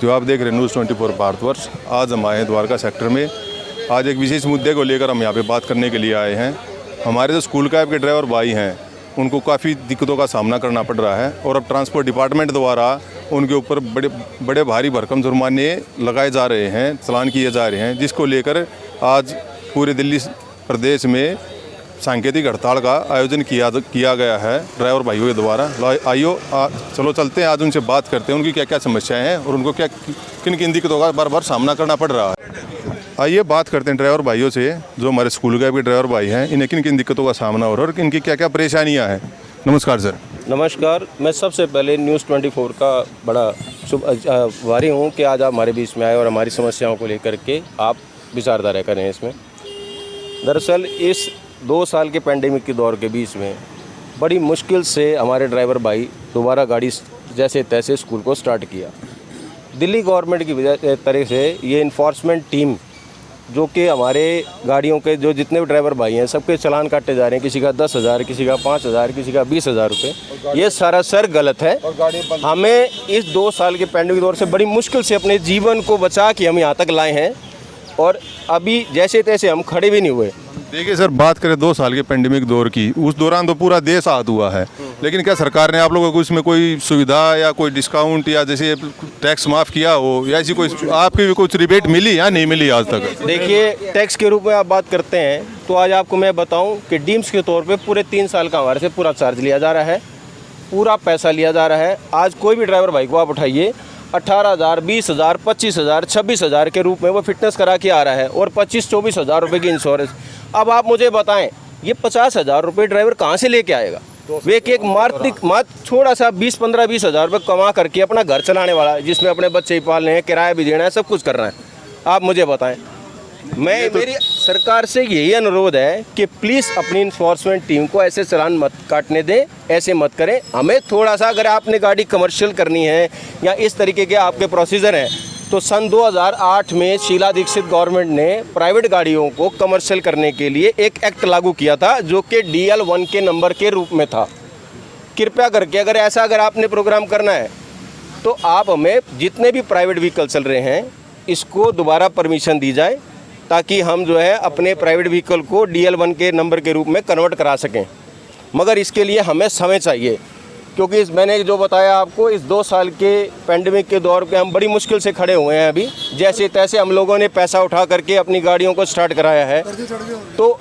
जो आप देख रहे हैं न्यूज़ 24 भारतवर्ष। आज हम आए हैं द्वारका सेक्टर में। आज एक विशेष मुद्दे को लेकर हम यहाँ पे बात करने के लिए आए हैं। हमारे जो स्कूल कैब के ड्राइवर भाई हैं उनको काफ़ी दिक्कतों का सामना करना पड़ रहा है और अब ट्रांसपोर्ट डिपार्टमेंट द्वारा उनके ऊपर बड़े भारी भरकम जुर्माने लगाए जा रहे हैं, चालान किए जा रहे हैं, जिसको लेकर आज पूरे दिल्ली प्रदेश में सांकेतिक हड़ताल का आयोजन किया गया है ड्राइवर भाइयों के द्वारा। आइयो चलो चलते हैं, आज उनसे बात करते हैं उनकी क्या क्या समस्याएं हैं और उनको क्या किन किन दिक्कतों का बार बार सामना करना पड़ रहा है। आइए बात करते हैं ड्राइवर भाइयों से, जो हमारे स्कूल के भी ड्राइवर भाई हैं, इन्हें किन किन दिक्कतों का सामना हो रहा है और इनकी क्या क्या परेशानियाँ हैं। नमस्कार सर। नमस्कार। मैं सबसे पहले न्यूज़ 24 का बड़ा शुभ आभारी हूँ कि आज आप हमारे बीच में आए और हमारी समस्याओं को लेकर के आप विचारधारा करें इसमें। दरअसल इस 2 साल के पेंडेमिक के दौर के बीच में बड़ी मुश्किल से हमारे ड्राइवर भाई दोबारा गाड़ी जैसे तैसे स्कूल को स्टार्ट किया। दिल्ली गवर्नमेंट की वजह तरह से ये इन्फोर्समेंट टीम जो कि हमारे गाड़ियों के जो जितने भी ड्राइवर भाई हैं सबके चालान काटे जा रहे हैं, किसी का 10,000, किसी का 5,000, किसी का 20,000 रुपये। ये सारा सर गलत है। हमें इस 2 साल के पेंडेमिक दौर से बड़ी मुश्किल से अपने जीवन को बचा के हम यहाँ तक लाए हैं और अभी जैसे तैसे हम खड़े भी नहीं हुए। देखिए सर, बात करें 2 साल के पेंडेमिक दौर की, उस दौरान तो पूरा देश आहत हुआ है, लेकिन क्या सरकार ने आप लोगों को इसमें कोई सुविधा या कोई डिस्काउंट या जैसे टैक्स माफ़ किया हो या ऐसी कोई आपकी भी कुछ रिबेट मिली या नहीं मिली आज तक? देखिए, टैक्स के रूप में आप बात करते हैं तो आज आपको मैं बताऊं कि डीम्स के तौर पे पूरे 3 साल का हमारे से पूरा चार्ज लिया जा रहा है, पूरा पैसा लिया जा रहा है। आज कोई भी ड्राइवर भाई को आप उठाइए, 18,000, 20,000, 25,000, 26,000 के रूप में वो फिटनेस करा के आ रहा है और 25-24 हज़ार रुपये की इंश्योरेंस। अब आप मुझे बताएं, ये 50,000 रुपये ड्राइवर कहाँ से लेके आएगा? वे एक मात्र छोटा सा 20-15-20 हज़ार रुपये कमा करके अपना घर चलाने वाला है, जिसमें अपने बच्चे ही पालने हैं, किराया भी देना है, सब कुछ करना है। आप मुझे बताएं, मेरी सरकार से यही अनुरोध है कि प्लीज़ अपनी इन्फोर्समेंट टीम को ऐसे चालान मत काटने दें, ऐसे मत करें। हमें थोड़ा सा, अगर आपने गाड़ी कमर्शियल करनी है या इस तरीके के आपके प्रोसीजर हैं, तो सन 2008 में शीला दीक्षित गवर्नमेंट ने प्राइवेट गाड़ियों को कमर्शियल करने के लिए एक एक्ट लागू किया था जो कि DL1 के नंबर के रूप में था। कृपया करके अगर आपने प्रोग्राम करना है तो आप हमें जितने भी प्राइवेट व्हीकल चल रहे हैं इसको दोबारा परमिशन दी जाए, ताकि हम जो है अपने प्राइवेट व्हीकल को DL1 के नंबर के रूप में कन्वर्ट करा सकें। मगर इसके लिए हमें समय चाहिए, क्योंकि मैंने जो बताया आपको, इस 2 साल के पेंडेमिक के दौर पे हम बड़ी मुश्किल से खड़े हुए हैं। अभी जैसे तैसे हम लोगों ने पैसा उठा करके अपनी गाड़ियों को स्टार्ट कराया है, तो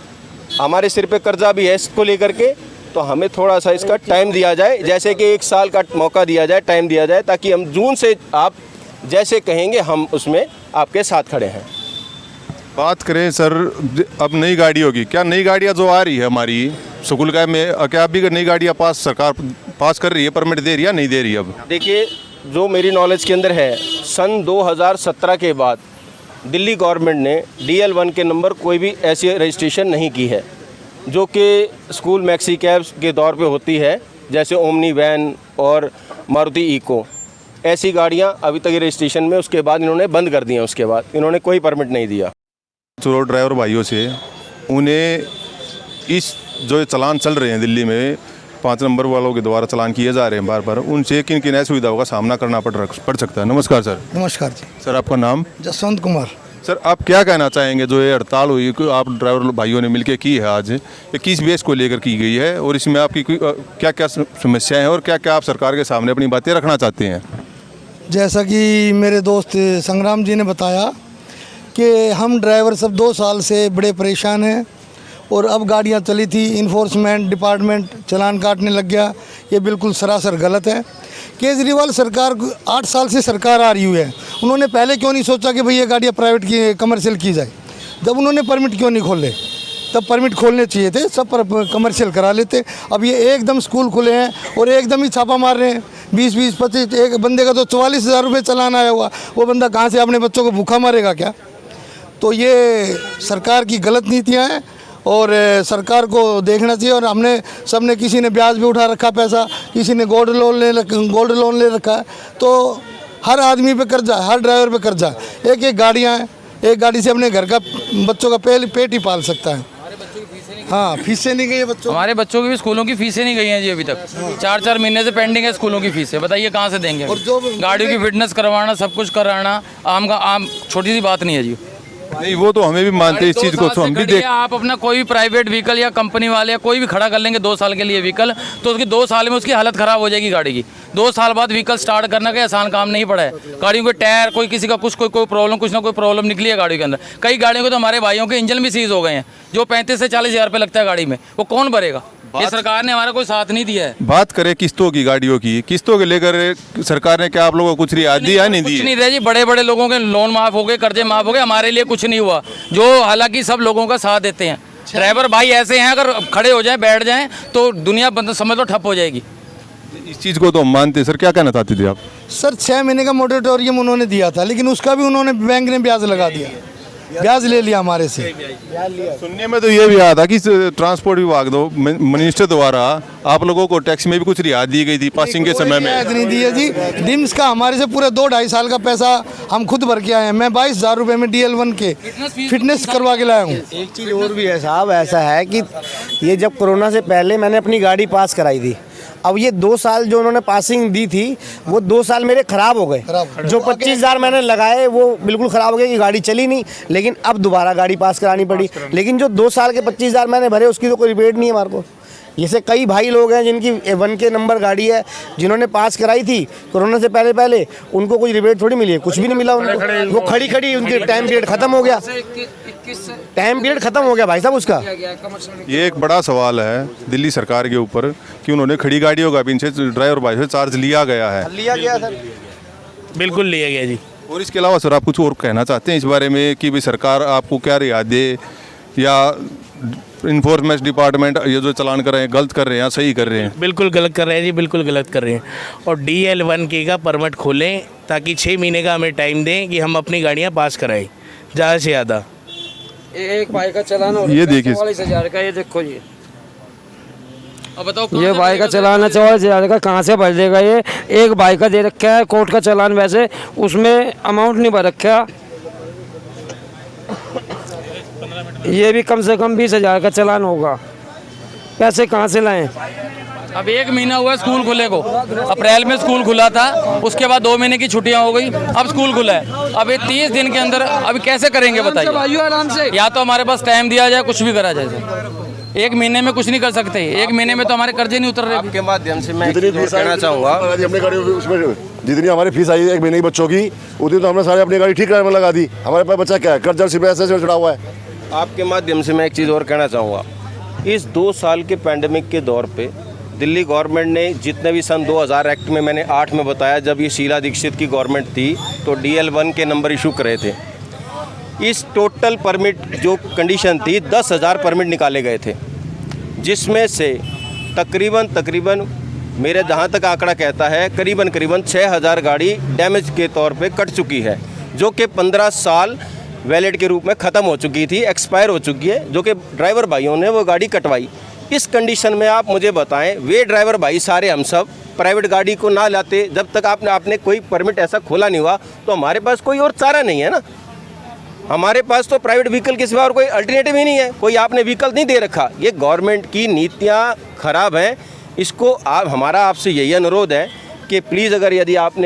हमारे सिर पे कर्जा भी है इसको लेकर के। तो हमें थोड़ा सा इसका टाइम दिया जाए, जैसे कि 1 साल का मौका दिया जाए, टाइम दिया जाए, ताकि हम जून से आप जैसे कहेंगे हम उसमें आपके साथ खड़े हैं। बात करें सर अब नई गाड़ियों की, क्या नई गाड़ियाँ जो आ रही है हमारी स्कूल का में, क्या अभी नई गाड़ियाँ सरकार पास कर रही है, परमिट दे रही है, नहीं दे रही? अब देखिए, जो मेरी नॉलेज के अंदर है, सन 2017 के बाद दिल्ली गवर्नमेंट ने DL1 के नंबर कोई भी ऐसी रजिस्ट्रेशन नहीं की है जो कि स्कूल मैक्सी कैब्स के दौर पे होती है, जैसे ओमनी वैन और मारुति इको। ऐसी गाड़ियां अभी तक रजिस्ट्रेशन में, उसके बाद इन्होंने बंद कर दिया, उसके बाद इन्होंने कोई परमिट नहीं दिया। चलो ड्राइवर भाइयों से, उन्हें इस जो चालान चल रहे हैं दिल्ली में 5 नंबर वालों के द्वारा चालान किए जा रहे हैं बार बार, उनसे किन किन असुविधाओं का सामना करना पड़ सकता है? नमस्कार सर। नमस्कार जी। सर आपका नाम? जसवंत कुमार। सर आप क्या कहना चाहेंगे, जो ये हड़ताल हुई आप ड्राइवर भाइयों ने मिलकर की है आज, ये किस बेस को लेकर की गई है और इसमें आपकी क्या क्या समस्याएं हैं और क्या क्या आप सरकार के सामने अपनी बातें रखना चाहते हैं? जैसा कि मेरे दोस्त संग्राम जी ने बताया कि हम ड्राइवर सब 2 साल से बड़े परेशान हैं और अब गाड़ियां चली थी, इन्फोर्समेंट डिपार्टमेंट चालान काटने लग गया। ये बिल्कुल सरासर गलत है। केजरीवाल सरकार 8 साल से सरकार आ रही हुई है, उन्होंने पहले क्यों नहीं सोचा कि भाई ये गाड़ियाँ प्राइवेट की कमर्शियल की जाए? जब उन्होंने परमिट क्यों नहीं खोले? तब परमिट खोलने चाहिए थे, सब पर कमर्शियल करा लेते। अब ये एकदम स्कूल खुले हैं और एकदम ही छापा मार रहे हैं। 20-20, 25, एक बंदे का तो 44,000 रुपये चालान आया हुआ, वो बंदा कहाँ से अपने बच्चों को भूखा मारेगा क्या? तो ये सरकार की गलत नीतियाँ हैं और सरकार को देखना चाहिए। और हमने सबने, किसी ने ब्याज भी उठा रखा पैसा, किसी ने गोल्ड लोन ले रखा है, तो हर आदमी पे कर्जा है, हर ड्राइवर पे कर्जा है। एक गाड़ियाँ हैं, एक गाड़ी से अपने घर का बच्चों का पेट ही पाल सकता है। हाँ फीसें नहीं गई है बच्चों हमारे बच्चों की भी स्कूलों की फीसें नहीं गई हैं जी अभी तक। 4-4 महीने से पेंडिंग है स्कूलों की फीसें। बताइए कहाँ से देंगे? और जो गाड़ियों की फिटनेस करवाना, सब कुछ कराना आम छोटी सी बात नहीं है जी। नहीं, वो तो हमें भी मानते हैं इस चीज़ को, तो हम भी देख। आप अपना कोई भी प्राइवेट व्हीकल या कंपनी वाले या कोई भी खड़ा कर लेंगे 2 साल के लिए व्हीकल, तो उसकी 2 साल में उसकी हालत ख़राब हो जाएगी गाड़ी की। 2 साल बाद व्हीकल स्टार्ट करना कोई आसान काम नहीं पड़ा है। गाड़ियों के टायर, कोई किसी का कोई प्रॉब्लम, कुछ ना कोई प्रॉब्लम निकली है गाड़ी के अंदर। कई गाड़ियों को तो हमारे भाइयों के इंजन भी सीज हो गए हैं, जो 35 से 40 हज़ार रुपये लगता है गाड़ी में। वो कौन भरेगा? ये सरकार ने हमारा कोई साथ नहीं दिया है। बात करें किस्तों की, गाड़ियों की किस्तों के लेकर सरकार ने क्या आप लोगों को कुछ रियायत दी या नहीं दी? कुछ नहीं दिया जी। बड़े बड़े लोगों के लोन माफ़ हो गए, कर्जे माफ़ हो गए, हमारे लिए कुछ नहीं हुआ। जो हालांकि सब लोगों का साथ देते हैं। ड्राइवर भाई ऐसे हैं, अगर खड़े हो जाएं, बैठ जाएं तो दुनिया बंद समझ लो ठप हो जाएगी। इस चीज़ को तो हम मानते हैं। सर क्या कहना चाहते थे आप? सर 6 महीने का मोरेटोरियम उन्होंने दिया था, लेकिन उसका भी उन्होंने बैंक ने ब्याज लगा दिया, ब्याज ले लिया हमारे से। सुनने में तो ये भी आया था कि ट्रांसपोर्ट विभाग दो मिनिस्टर द्वारा आप लोगों को टैक्स में भी कुछ रियायत दी गई थी पासिंग के समय में। रियायत नहीं दी है जी। डिम्स का हमारे से पूरे 2-2.5 साल का पैसा हम खुद भर के आए हैं। मैं 22,000 रुपये में DL1 के फिटनेस करवा के लाया हूँ। एक चीज़ और भी है साहब, ऐसा है कि ये जब कोरोना से पहले मैंने अपनी गाड़ी पास कराई थी, अब ये 2 साल जो उन्होंने पासिंग दी थी वो 2 साल मेरे ख़राब हो गए। जो 25,000 मैंने लगाए वो बिल्कुल ख़राब हो गए कि गाड़ी चली नहीं, लेकिन अब दोबारा गाड़ी पास करानी पड़ी। लेकिन जो 2 साल के 25,000 मैंने भरे उसकी तो कोई रिपेट नहीं है हमारे को। जैसे कई भाई लोग हैं जिनकी 1 के नंबर गाड़ी है, जिन्होंने पास कराई थी कोरोना से पहले उनको कोई रिपेट थोड़ी मिली है, कुछ भी नहीं मिला उनको। वो खड़ी उनकी टाइम पीरियड ख़त्म हो गया, टाइम पीरियड ख़त्म हो गया भाई साहब उसका। ये एक बड़ा सवाल है दिल्ली सरकार के ऊपर कि उन्होंने खड़ी गाड़ियों का भी इनसे ड्राइवर भाई से चार्ज लिया गया है। लिया गया सर, बिल्कुल लिया गया जी। और इसके अलावा सर आप कुछ और कहना चाहते हैं इस बारे में कि भाई सरकार आपको क्या रियायत दे, या इन्फोर्समेंट डिपार्टमेंट ये जो चालान कर रहे हैं गलत कर रहे हैं या सही कर रहे हैं? बिल्कुल गलत कर रहे हैं जी, बिल्कुल गलत कर रहे हैं। और DL1 के का परमिट खोलें ताकि 6 महीने का हमें टाइम दें कि हम अपनी गाड़ियाँ पास कराएं ज़्यादा से ज़्यादा। एक बाइक का चलान हो ये देखिए 44,000 का, ये देखो जी। अब बताओ ये बाइक का चलान है 44,000 का, कहाँ से भर देगा ये? एक बाइक का दे रखा है कोर्ट का चलान, वैसे उसमें अमाउंट नहीं भर रखा। ये भी कम से कम 20,000 का चलान होगा, पैसे कहाँ से लाएं? अब 1 महीना हुआ है स्कूल खुले को। अप्रैल में स्कूल खुला था, उसके बाद 2 महीने की छुट्टियां हो गई, अब स्कूल खुला है। अब ये 30 दिन के अंदर अभी कैसे करेंगे बताइए? या तो हमारे पास टाइम दिया जाए, कुछ भी करा जाए सर। 1 महीने में कुछ नहीं कर सकते। 1 महीने में तो हमारे कर्जे नहीं उतर रहे। आपके माध्यम से मैं कहना चाहूँगा, अपनी गाड़ी उसमें जितनी हमारी फीस आई 1 महीने की बच्चों की, उतनी तो हमने सारी अपनी गाड़ी ठीक कराने में लगा दी। हमारे पास बच्चा क्या है, कर्जा सिर्फ ऐसे चढ़ा हुआ है। आपके माध्यम से मैं एक चीज़ और कहना चाहूँगा। इस 2 साल के पैंडेमिक के दौर पे दिल्ली गवर्नमेंट ने जितने भी सन 2000 एक्ट में मैंने 8 में बताया, जब ये शीला दीक्षित की गवर्नमेंट थी तो DL1 के नंबर इशू करे थे। इस टोटल परमिट जो कंडीशन थी 10,000 परमिट निकाले गए थे, जिसमें से तकरीबन मेरे जहाँ तक आंकड़ा कहता है करीबन 6,000 गाड़ी डैमेज के तौर पे कट चुकी है, जो कि 15 साल वैलिड के रूप में ख़त्म हो चुकी थी, एक्सपायर हो चुकी है, जो कि ड्राइवर भाइयों ने वो गाड़ी कटवाई। इस कंडीशन में आप मुझे बताएं, वे ड्राइवर भाई सारे हम सब प्राइवेट गाड़ी को ना लाते जब तक आपने कोई परमिट ऐसा खोला नहीं हुआ, तो हमारे पास कोई और चारा नहीं है ना। हमारे पास तो प्राइवेट व्हीकल के सिवा और कोई अल्टरनेटिव ही नहीं है, कोई आपने व्हीकल नहीं दे रखा। ये गवर्नमेंट की नीतियाँ ख़राब हैं। इसको हमारा आपसे यही अनुरोध है कि प्लीज़ अगर यदि आप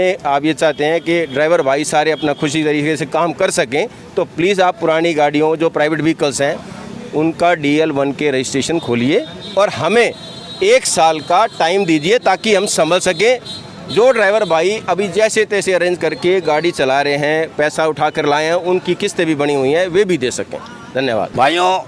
ये चाहते हैं कि ड्राइवर भाई सारे अपना खुशी तरीके से काम कर सकें, तो प्लीज़ आप पुरानी गाड़ियों जो प्राइवेट व्हीकल्स हैं उनका DL1 के रजिस्ट्रेशन खोलिए और हमें 1 साल का टाइम दीजिए ताकि हम समझ सकें। जो ड्राइवर भाई अभी जैसे तैसे अरेंज करके गाड़ी चला रहे हैं, पैसा उठा कर लाए हैं, उनकी किस्तें भी बनी हुई हैं, वे भी दे सकें। धन्यवाद। भाइयों,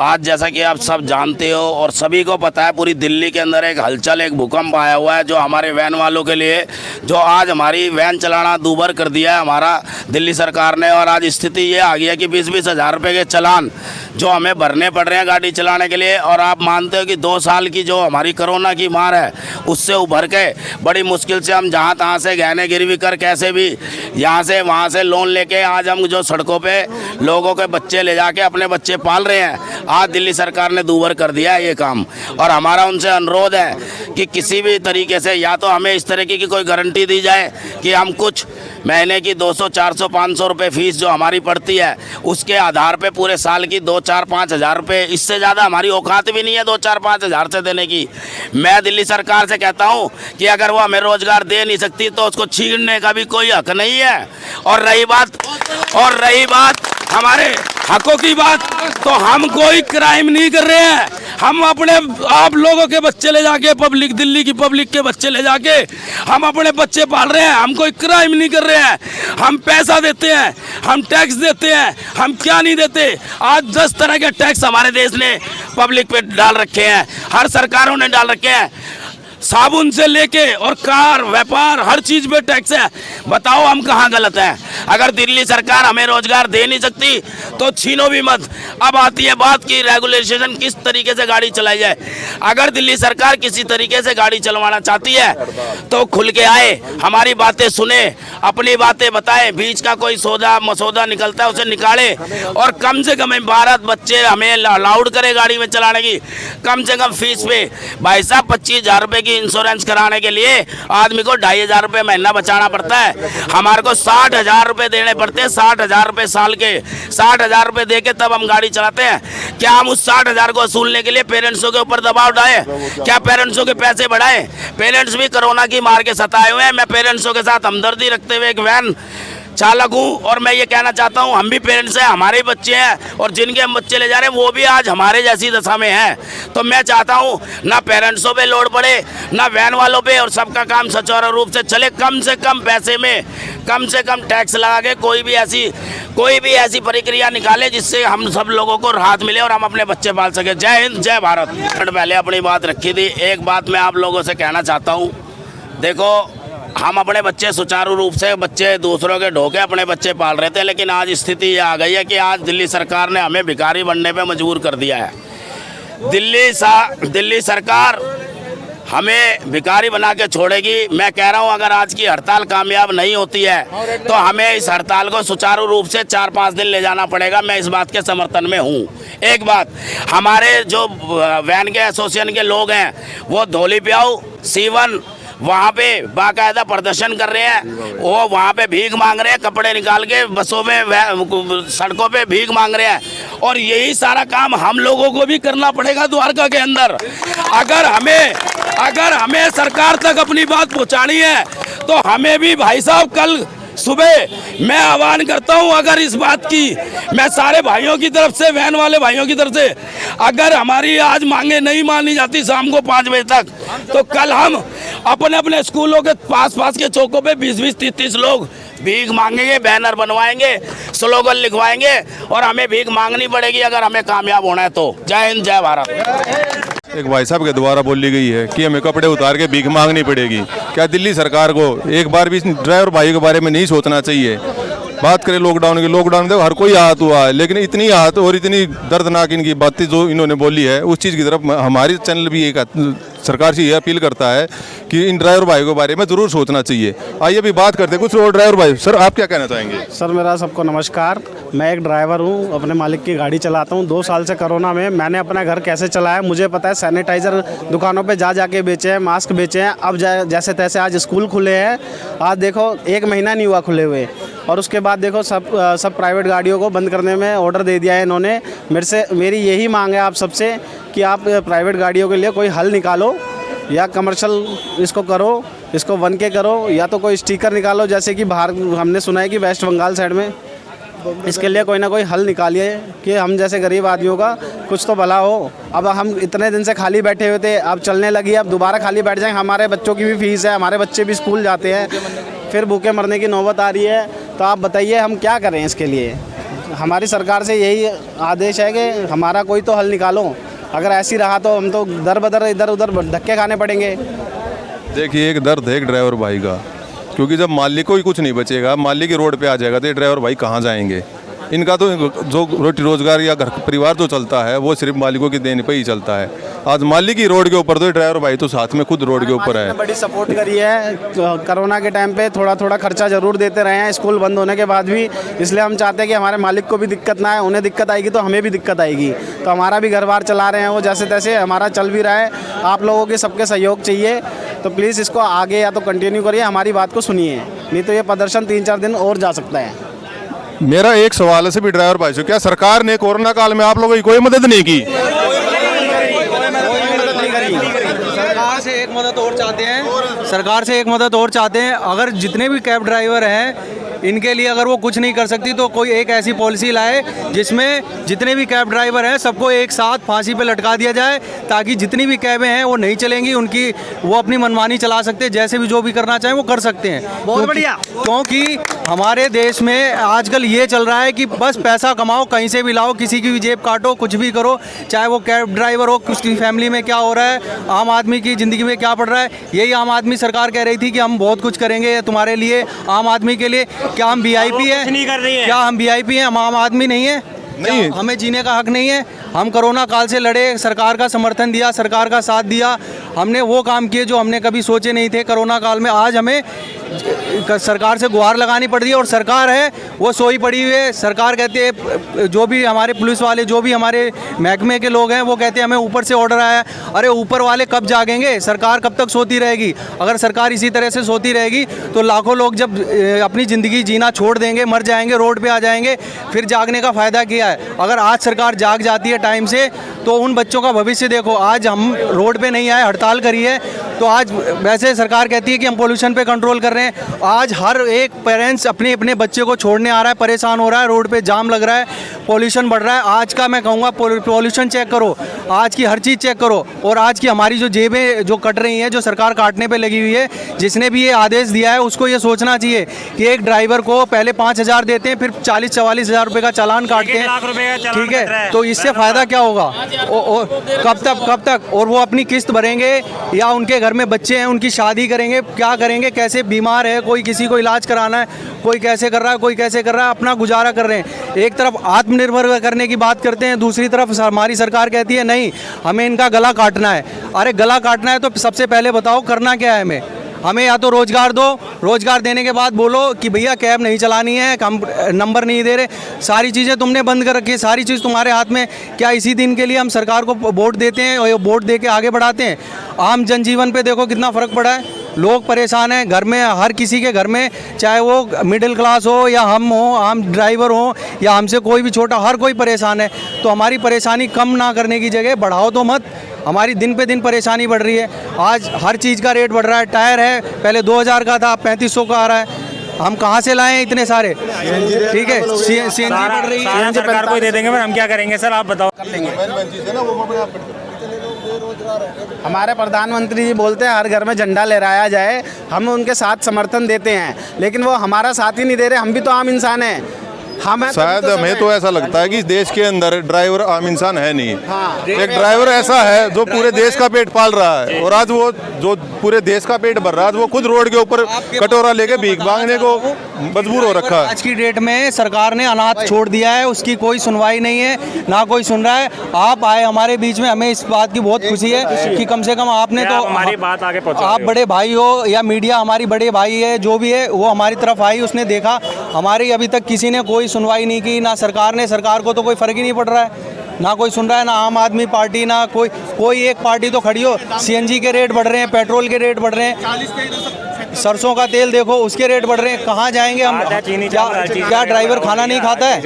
आज जैसा कि आप सब जानते हो और सभी को पता है, पूरी दिल्ली के अंदर एक हलचल, एक भूकंप आया हुआ है जो हमारे वैन वालों के लिए, जो आज हमारी वैन चलाना दूभर कर दिया है हमारा दिल्ली सरकार ने। और आज स्थिति ये आ गई है कि 20-20 हज़ार रुपये के चालान जो हमें भरने पड़ रहे हैं गाड़ी चलाने के लिए। और आप मानते हो कि 2 साल की जो हमारी कोरोना की मार है उससे उभर के बड़ी मुश्किल से हम जहाँ तहाँ से गहने गिरवी कर कैसे भी यहाँ से वहाँ से लोन लेके आज हम जो सड़कों पे लोगों के बच्चे ले जाके अपने बच्चे पाल रहे हैं, आज दिल्ली सरकार ने दूभर कर दिया है ये काम। और हमारा उनसे अनुरोध है कि किसी भी तरीके से या तो हमें इस तरीके की कोई गारंटी दी जाए कि हम कुछ महीने की 200, 400, 500 रुपये फीस जो हमारी पड़ती है उसके आधार पे पूरे साल की 2 4-5 हज़ार रुपये, इससे ज़्यादा हमारी औकात भी नहीं है 2-4-5 हज़ार से देने की। मैं दिल्ली सरकार से कहता हूँ कि अगर वो हमें रोज़गार दे नहीं सकती तो उसको छीनने का भी कोई हक नहीं है। और रही बात हमारे हकों की बात, तो हम कोई क्राइम नहीं कर रहे हैं। हम अपने आप लोगों के बच्चे ले जाके दिल्ली की पब्लिक के बच्चे ले जाके हम अपने बच्चे पाल रहे हैं। हम कोई क्राइम नहीं कर रहे हैं। हम पैसा देते हैं, हम टैक्स देते हैं, हम क्या नहीं देते। आज 10 तरह के टैक्स हमारे देश ने पब्लिक पे डाल रखे हैं, हर सरकारों ने डाल रखे हैं। साबुन से लेके और कार व्यापार हर चीज़ पे टैक्स है। बताओ हम कहाँ गलत हैं? अगर दिल्ली सरकार हमें रोजगार दे नहीं सकती तो छीनो भी मत। अब आती है बात की रेगुलेशन किस तरीके से गाड़ी चलाई जाए। अगर दिल्ली सरकार किसी तरीके से गाड़ी चलवाना चाहती है तो खुल के आए, हमारी बातें सुने, अपनी बातें बताए, बीच का कोई मसौदा निकलता है उसे निकाले और कम से कम 12 बच्चे हमें अलाउड करे गाड़ी में चलाने की। कम से कम फीस पे भाई साहब 25,000 रुपये की इंश्योरेंस कराने के लिए आदमी को 2,500 रुपये महीना बचाना पड़ता है। हमारे को 60,000 रुपये देने पड़ते हैं, 60,000 रुपये साल के। 60,000 रुपये दे के तब हम गाड़ी चलाते हैं। क्या हम उस 60,000 को वसूलने के लिए पेरेंट्सों के ऊपर दबाव डालें? क्या पेरेंट्सों के पैसे बढ़ाएं? पेरेंट्स भी कोरोना की मार के सताए हुए हैं। मैं पेरेंट्सों के साथ हमदर्दी रखते हुए एक वैन चालक हूँ और मैं ये कहना चाहता हूँ, हम भी पेरेंट्स हैं, हमारे बच्चे हैं और जिनके हम बच्चे ले जा रहे हैं वो भी आज हमारे जैसी दशा में हैं। तो मैं चाहता हूँ ना पेरेंट्सों पे लोड पड़े, ना वैन वालों पे, और सबका काम सुचारू रूप से चले। कम से कम पैसे में कम से कम टैक्स लगा के कोई भी ऐसी प्रक्रिया निकाले जिससे हम सब लोगों को राहत मिले और हम अपने बच्चे पाल सके। जय हिंद, जय भारत। पहले अपनी बात रखी थी, एक बात मैं आप लोगों से कहना चाहता हूँ। देखो, हम अपने बच्चे सुचारू रूप से बच्चे दूसरों के ढोके अपने बच्चे पाल रहे थे, लेकिन आज स्थिति ये आ गई है कि आज दिल्ली सरकार ने हमें भिखारी बनने पे मजबूर कर दिया है। दिल्ली सरकार हमें भिखारी बना के छोड़ेगी। मैं कह रहा हूं, अगर आज की हड़ताल कामयाब नहीं होती है तो हमें इस हड़ताल को सुचारू रूप से 4-5 दिन ले जाना पड़ेगा। मैं इस बात के समर्थन में हूं। एक बात, हमारे जो वैन के एसोसिएशन के लोग हैं वो धोली प्याऊ सीवन वहाँ पे बाकायदा प्रदर्शन कर रहे हैं। वो वहाँ पे भीख मांग रहे हैं, कपड़े निकाल के बसों में सड़कों पे भीख मांग रहे हैं। और यही सारा काम हम लोगों को भी करना पड़ेगा द्वारका के अंदर। अगर हमें सरकार तक अपनी बात पहुँचानी है तो हमें भी भाई साहब कल सुबह मैं आह्वान करता हूं, अगर इस बात की मैं सारे भाइयों की तरफ से, वैन वाले भाइयों की तरफ से, अगर हमारी आज मांगे नहीं मानी जाती शाम को 5 बजे तक, तो कल हम अपने अपने स्कूलों के पास के चौकों पे 20-20, 30-30 लोग भीख मांगेंगे, बैनर बनवाएंगे, स्लोगन लिखवाएंगे और हमें भीख मांगनी पड़ेगी अगर हमें कामयाब होना है तो। जय हिंद, जय भारत। एक भाई साहब के द्वारा बोली गई है कि हमें कपड़े उतार के भीख मांगनी पड़ेगी। क्या दिल्ली सरकार को एक बार भी ड्राइवर भाई के बारे में नहीं सोचना चाहिए? बात करें लॉकडाउन की, लॉकडाउन देखो हर कोई आहत हुआ है, लेकिन इतनी आहत और इतनी दर्दनाक इनकी बातें जो इन्होंने बोली है, उस चीज़ की तरफ हमारी चैनल भी एक सरकार से ये अपील करता है कि इन ड्राइवर भाई के बारे में ज़रूर सोचना चाहिए। आइए अभी बात करते हैं कुछ और ड्राइवर भाई। सर, आप क्या कहना चाहेंगे? सर, मेरा सबको नमस्कार। मैं एक ड्राइवर हूँ, अपने मालिक की गाड़ी चलाता हूँ। 2 साल से कोरोना में मैंने अपना घर कैसे चलाया मुझे पता है। सैनिटाइज़र दुकानों पे जा बेचे हैं, मास्क बेचे हैं। अब जैसे तैसे आज स्कूल खुले हैं। आज देखो 1 महीना नहीं हुआ खुले हुए, और उसके बाद देखो सब प्राइवेट गाड़ियों को बंद करने में ऑर्डर दे दिया है इन्होंने। मेरी यही मांग है आप सबसे कि आप प्राइवेट गाड़ियों के लिए कोई हल निकालो, या कमर्शियल इसको करो, इसको 1K करो, या तो कोई स्टिकर निकालो, जैसे कि बाहर हमने सुना है कि वेस्ट बंगाल साइड में। इसके लिए कोई ना कोई हल निकालिए कि हम जैसे गरीब आदमियों का कुछ तो भला हो। अब हम इतने दिन से खाली बैठे हुए थे, अब चलने लगी, अब दोबारा खाली बैठ जाएंगे। हमारे बच्चों की भी फीस है, हमारे बच्चे भी स्कूल जाते हैं, फिर भूखे मरने की नौबत आ रही है। तो आप बताइए हम क्या करें इसके लिए? हमारी सरकार से यही आदेश है कि हमारा कोई तो हल निकालो। अगर ऐसी रहा तो हम तो दर बदर इधर उधर धक्के खाने पड़ेंगे। देखिए, एक दर्द है एक ड्राइवर भाई का, क्योंकि जब मालिक को ही कुछ नहीं बचेगा, मालिक ही रोड पे आ जाएगा, तो ये ड्राइवर भाई कहाँ जाएंगे? इनका तो जो रोटी रोजगार या घर परिवार जो चलता है वो सिर्फ मालिकों की देने पे ही चलता है। आज मालिक ही रोड के ऊपर, तो ड्राइवर भाई तो साथ में खुद रोड के ऊपर है। बड़ी सपोर्ट करी है कोरोना के टाइम पे, थोड़ा खर्चा जरूर देते रहे हैं स्कूल बंद होने के बाद भी। इसलिए हम चाहते हैं कि हमारे मालिक को भी दिक्कत ना आए। उन्हें दिक्कत आएगी तो हमें भी दिक्कत आएगी। तो हमारा भी घर बार चला रहे हैं वो, जैसे तैसे हमारा चल भी रहा है। आप लोगों के सबके सहयोग चाहिए, तो प्लीज़ इसको आगे या तो कंटिन्यू करिए, हमारी बात को सुनिए, नहीं तो ये प्रदर्शन 3-4 दिन और जा सकता है। मेरा एक सवाल है सभी ड्राइवर भाई से, क्या सरकार ने कोरोना काल में आप लोगों की कोई मदद नहीं की? सरकार से एक मदद और चाहते हैं, सरकार से एक मदद और चाहते हैं, अगर जितने भी कैब ड्राइवर हैं इनके लिए अगर वो कुछ नहीं कर सकती तो कोई एक ऐसी पॉलिसी लाए जिसमें जितने भी कैब ड्राइवर हैं सबको एक साथ फांसी पे लटका दिया जाए, ताकि जितनी भी कैबें हैं वो नहीं चलेंगी, उनकी वो अपनी मनमानी चला सकते हैं, जैसे भी जो भी करना चाहें वो कर सकते हैं। बहुत बढ़िया। क्योंकि हमारे देश में आजकल ये चल रहा है कि बस पैसा कमाओ, कहीं से भी लाओ, किसी की भी जेब काटो, कुछ भी करो, चाहे वो कैब ड्राइवर हो, उसकी फैमिली में क्या हो रहा है, आम आदमी की ज़िंदगी में क्या पड़ रहा है। यही आम आदमी सरकार कह रही थी कि हम बहुत कुछ करेंगे तुम्हारे लिए, आम आदमी के लिए। क्या हम वीआईपी है? क्या हम वीआईपी हैं? हम आम आदमी नहीं है? नहीं, हमें जीने का हक नहीं है? हम कोरोना काल से लड़े, सरकार का समर्थन दिया, सरकार का साथ दिया, हमने वो काम किए जो हमने कभी सोचे नहीं थे कोरोना काल में। आज हमें सरकार से गुहार लगानी पड़ रही है और सरकार है वो सोई पड़ी हुई है। सरकार कहती है, जो भी हमारे पुलिस वाले, जो भी हमारे महकमे के लोग हैं वो कहते हैं हमें ऊपर से ऑर्डर आया है। अरे ऊपर वाले कब जागेंगे? सरकार कब तक सोती रहेगी? अगर सरकार इसी तरह से सोती रहेगी तो लाखों लोग जब अपनी ज़िंदगी जीना छोड़ देंगे, मर जाएंगे, रोड पे आ जाएंगे, फिर जागने का फ़ायदा क्या है? अगर आज सरकार जाग जाती है टाइम से तो उन बच्चों का भविष्य देखो। आज हम रोड पे नहीं आए, हड़ताल करी है, तो आज वैसे सरकार कहती है कि हम पोल्यूशन पे कंट्रोल कर रहे हैं। आज हर एक पेरेंट्स अपने अपने बच्चे को छोड़ने आ रहा है, परेशान हो रहा है, रोड पे जाम लग रहा है, पोल्यूशन बढ़ रहा है। आज का मैं कहूँगा पोल्यूशन चेक करो, आज की हर चीज़ चेक करो, और आज की हमारी जो जेबें जो कट रही हैं, जो सरकार काटने पे लगी हुई है, जिसने भी ये आदेश दिया है उसको ये सोचना चाहिए कि एक ड्राइवर को पहले 5,000 देते हैं, फिर 40-44 हज़ार रुपये का चालान काटते हैं, ठीक है? तो इससे फ़ायदा क्या होगा? और कब तक? और वो अपनी किस्त भरेंगे या उनके घर में बच्चे हैं उनकी शादी करेंगे, क्या करेंगे? कैसे? बीमार है कोई, किसी को इलाज कराना है, कोई कैसे कर रहा है, कोई कैसे कर रहा है, अपना गुजारा कर रहे हैं। एक तरफ आत्मनिर्भर करने की बात करते हैं, दूसरी तरफ हमारी सरकार कहती है नहीं, हमें इनका गला काटना है। अरे गला काटना है तो सबसे पहले बताओ करना क्या है हमें या तो रोज़गार दो, रोज़गार देने के बाद बोलो कि भैया कैब नहीं चलानी है, हम नंबर नहीं दे रहे, सारी चीज़ें तुमने बंद कर रखी है, सारी चीज़ तुम्हारे हाथ में। क्या इसी दिन के लिए हम सरकार को वोट देते हैं और वोट दे के आगे बढ़ाते हैं? आम जनजीवन पे देखो कितना फ़र्क पड़ा है, लोग परेशान हैं। घर में हर किसी के घर में, चाहे वो मिडिल क्लास हो या हम हो, आम ड्राइवर हो या हमसे कोई भी छोटा, हर कोई परेशान है। तो हमारी परेशानी कम ना करने की जगह बढ़ाओ तो मत, हमारी दिन पे दिन परेशानी बढ़ रही है। आज हर चीज़ का रेट बढ़ रहा है, टायर है पहले 2,000 का था, 3500 का आ रहा है, हम कहाँ से लाएं इतने सारे? ठीक है, सीएनजी बढ़ रही है, सरकार को दे देंगे, हम क्या करेंगे सर, आप बताओ। हमारे प्रधानमंत्री जी बोलते हैं हर घर में झंडा लहराया जाए, हम उनके साथ समर्थन देते हैं, लेकिन वो हमारा साथ ही नहीं दे रहे। हम भी तो आम इंसान हैं, शायद हमें तो ऐसा लगता है कि इस देश के अंदर ड्राइवर आम इंसान है नहीं। हाँ, एक ड्राइवर ऐसा है जो पूरे देश का पेट पाल रहा है, और आज वो जो पूरे देश का पेट भर रहा है वो खुद रोड के ऊपर कटोरा लेके भीख मांगने को मजबूर हो रखा है। आज की डेट में सरकार ने अनाथ छोड़ दिया है, उसकी कोई सुनवाई नहीं है, ना कोई सुन रहा है। आप आए हमारे बीच में, हमें इस बात की बहुत खुशी है कि कम से कम आपने तो हमारी बात आगे पहुंचा, आप बड़े भाई हो या मीडिया हमारी बड़े भाई है, जो भी है वो हमारी तरफ आई, उसने देखा। हमारी अभी तक किसी ने कोई सुनवाई नहीं की, ना सरकार ने, सरकार को तो कोई फर्क ही नहीं पड़ रहा है, ना कोई सुन रहा है, ना आम आदमी पार्टी, ना कोई एक पार्टी तो खड़ी हो। सीएनजी के रेट बढ़ रहे हैं, पेट्रोल के रेट बढ़ रहे हैं, सरसों का तेल देखो उसके रेट बढ़ रहे हैं, कहाँ जाएंगे हम? क्या ड्राइवर खाना नहीं खाता है?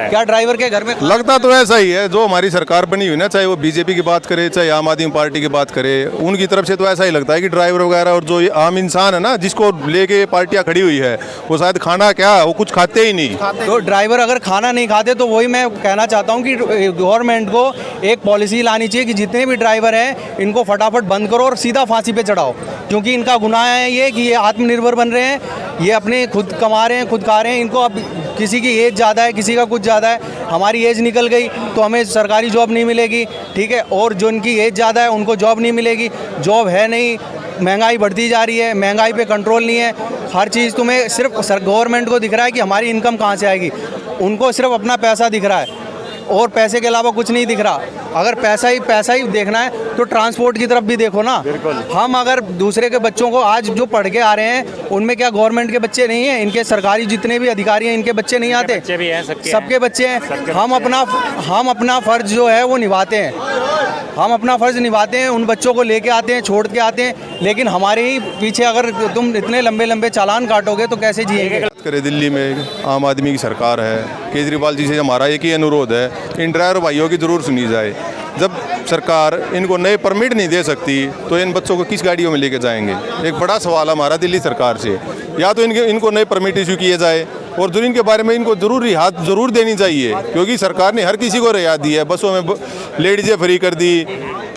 क्या ड्राइवर के घर में? लगता तो ऐसा ही है, जो हमारी सरकार बनी हुई ना, चाहे वो बीजेपी की बात करे चाहे आम आदमी पार्टी की बात करे, उनकी तरफ से तो ऐसा ही लगता है कि ड्राइवर वगैरह और जो आम इंसान है ना, जिसको लेके पार्टियां खड़ी हुई है, वो शायद खाना क्या, वो कुछ खाते ही नहीं। तो ड्राइवर अगर खाना नहीं खाते तो वही मैं कहना चाहता हूँ कि गवर्नमेंट को एक पॉलिसी लानी चाहिए कि जितने भी ड्राइवर हैं इनको फटाफट बंद करो और सीधा फांसी पे चढ़ाओ, क्योंकि इनका गुनाह है ये कि ये आत्मनिर्भर बन रहे हैं, ये अपने खुद कमा रहे हैं, खुद खा रहे हैं। इनको अब किसी की एज ज़्यादा है, किसी का कुछ ज़्यादा है, हमारी एज निकल गई तो हमें सरकारी जॉब नहीं मिलेगी, ठीक है, और जो इनकी एज ज़्यादा है उनको जॉब नहीं मिलेगी, जॉब है नहीं, महंगाई बढ़ती जा रही है, महंगाई पे कंट्रोल नहीं है, हर चीज़ तुम्हें सिर्फ गवर्नमेंट को दिख रहा है कि हमारी इनकम कहाँ से आएगी, उनको सिर्फ अपना पैसा दिख रहा है और पैसे के अलावा कुछ नहीं दिख रहा। अगर पैसा ही देखना है तो ट्रांसपोर्ट की तरफ भी देखो ना। हम अगर दूसरे के बच्चों को आज जो पढ़ के आ रहे हैं उनमें क्या गवर्नमेंट के बच्चे नहीं हैं? इनके सरकारी जितने भी अधिकारी हैं इनके बच्चे नहीं आते? सबके बच्चे हैं। हम अपना फ़र्ज़ जो है वो निभाते हैं, हम अपना फ़र्ज़ निभाते हैं, उन बच्चों को लेके आते हैं, छोड़ के आते हैं, लेकिन हमारे ही पीछे अगर तुम इतने लंबे लंबे चालान काटोगे तो कैसे जिएंगे? करे दिल्ली में आम आदमी की सरकार है, केजरीवाल जी से हमारा एक ही अनुरोध है, इन ड्राइवर भाइयों की ज़रूर सुनी जाए। जब सरकार इनको नए परमिट नहीं दे सकती तो इन बच्चों को किस गाड़ियों में लेके जाएंगे? एक बड़ा सवाल हमारा दिल्ली सरकार से, या तो इनको नए परमिट इशू किए जाए और जो इनके बारे में इनको ज़रूर रियायत ज़रूर देनी चाहिए, क्योंकि सरकार ने हर किसी को रियायत दी है। बसों में लेडीज़ें फ्री कर दी,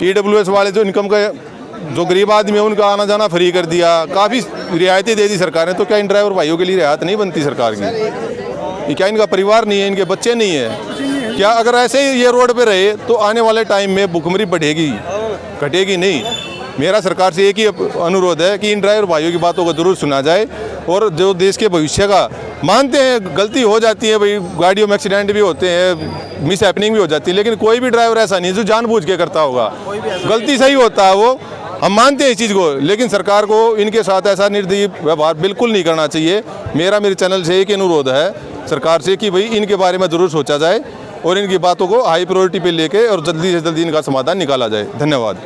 EWS वाले जो इनकम का जो गरीब आदमी है उनका आना जाना फ्री कर दिया, काफ़ी रियायतें दे दी सरकार ने। तो क्या इन ड्राइवर भाइयों के लिए रियायत नहीं बनती सरकार की? क्या इनका परिवार नहीं है, इनके बच्चे नहीं है? क्या अगर ऐसे ही ये रोड पे रहे तो आने वाले टाइम में भुखमरी बढ़ेगी, घटेगी नहीं? मेरा सरकार से एक ही अनुरोध है कि इन ड्राइवर भाइयों की बातों को ज़रूर सुना जाए और जो देश के भविष्य का, मानते हैं गलती हो जाती है भाई, गाड़ियों में एक्सीडेंट भी होते हैं, मिस हैपनिंग भी हो जाती है, लेकिन कोई भी ड्राइवर ऐसा नहीं है जो जानबूझ के करता होगा। गलती सही होता है, वो हम मानते हैं इस चीज़ को, लेकिन सरकार को इनके साथ ऐसा निर्दयी व्यवहार बिल्कुल नहीं करना चाहिए। मेरे चैनल से एक अनुरोध है सरकार से कि भाई इनके बारे में ज़रूर सोचा जाए और इनकी बातों को हाई प्रायोरिटी पे लेके और जल्दी से जल्दी इनका समाधान निकाला जाए। धन्यवाद।